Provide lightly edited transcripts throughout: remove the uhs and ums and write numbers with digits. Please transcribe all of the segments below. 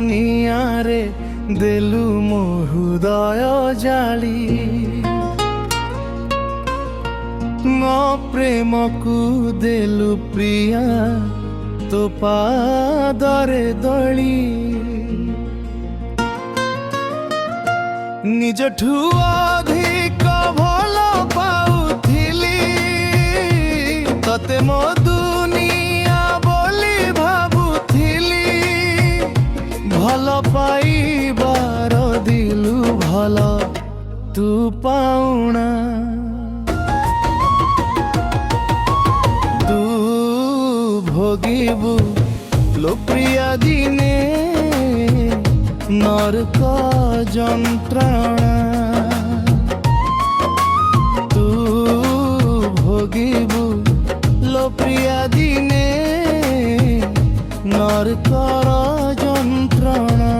ନିଆଁରେ ଦେଲୁ ମୋ ହୃଦୟ ଜାଳି। ମୋ ପ୍ରେମକୁ ଦେଲୁ ପ୍ରିୟା ତୋ ପାଦରେ ଦଳି। ନିଜଠୁ ଅଧିକ ଭଲ ପାଉଥିଲି ତତେ ମୋ ଦୁନିଆ ବୋଲି ଭାବୁଥିଲି। ଭଲ ପାଇବାର ଦିଲୁ ଭଲ ତୁ ପାଉଣା। ତୁ ଭୋଗିବୁ ଲୋ ପ୍ରିୟା ଦିନେ ନରକ ଯନ୍ତ୍ରଣା। ତୁ ଭୋଗିବୁ ଲୋ ପ୍ରିୟା ଦିନେ ନରକର ଯନ୍ତ୍ରଣା।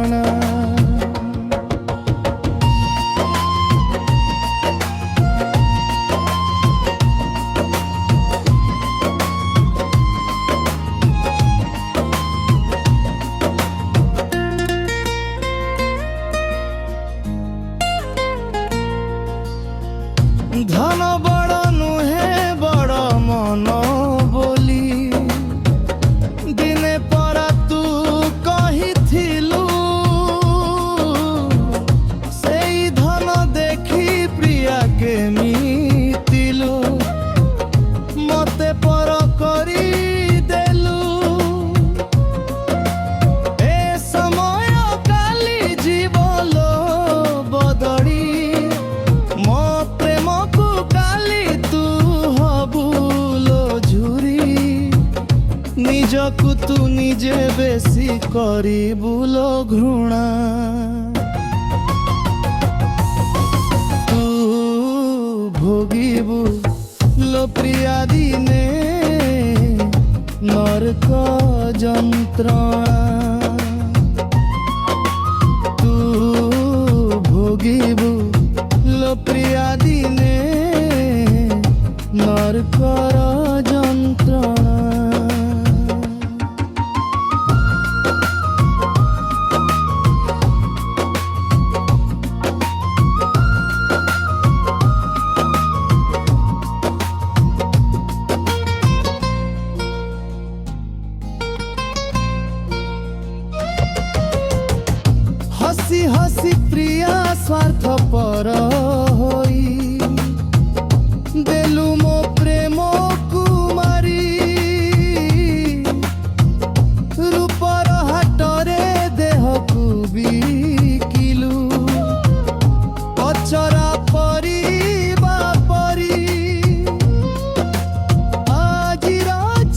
ଧନ ବଡ଼ ନୁହେଁ ବଡ଼ ମନ ବୋଲି ଦିନେ ପରା ତୁ କହିଥିଲୁ। ସେଇ ଧନ ଦେଖି ପ୍ରିୟା କେମିତିଲୁ ମତେ ପର କରିଦେଲୁ। ଏ ସମୟ କାଲି ଯିବ ଲୋ ବଦଳି। ମୋ ପ୍ରେମକୁ କାଲି ତୁ ହବୁ ଲୋ ଝୁରି। ନିଜକୁ ତୁ ନିଜେ ବେଶୀ କରିବୁ ଲୋ ଘୃଣା। ତୁ ଭୋଗିବୁ ଲୋ ପ୍ରିୟା ଦିନେ ନରକ ଯନ୍ତ୍ରଣା। ତୁ ଭୋଗିବୁ ଲୋ ପ୍ରିୟା ଦିନେ ନରକର ଯନ୍ତ୍ରଣା। हसी हसी प्रिया स्वार्थपर होई देलु मो प्रेम कुमारी। रूपर हाटरे देहकु बिकिलु पचरा परिबा परी। आजिर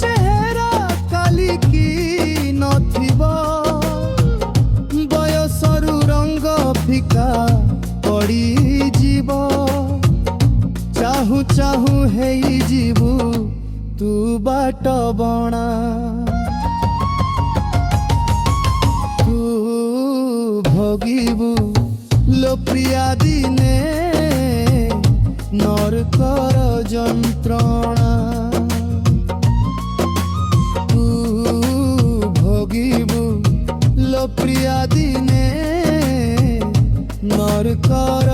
चेहरा काली की नथिबा बयसरु रंग फिका पड़ी जीव। चाहू चाहू हेई जीवु तू बाट बणा। तू भोगिबु लो प्रिया दिने नरकर यंत्रणा। तू भोगिबु लो प्रिया दिने नरकर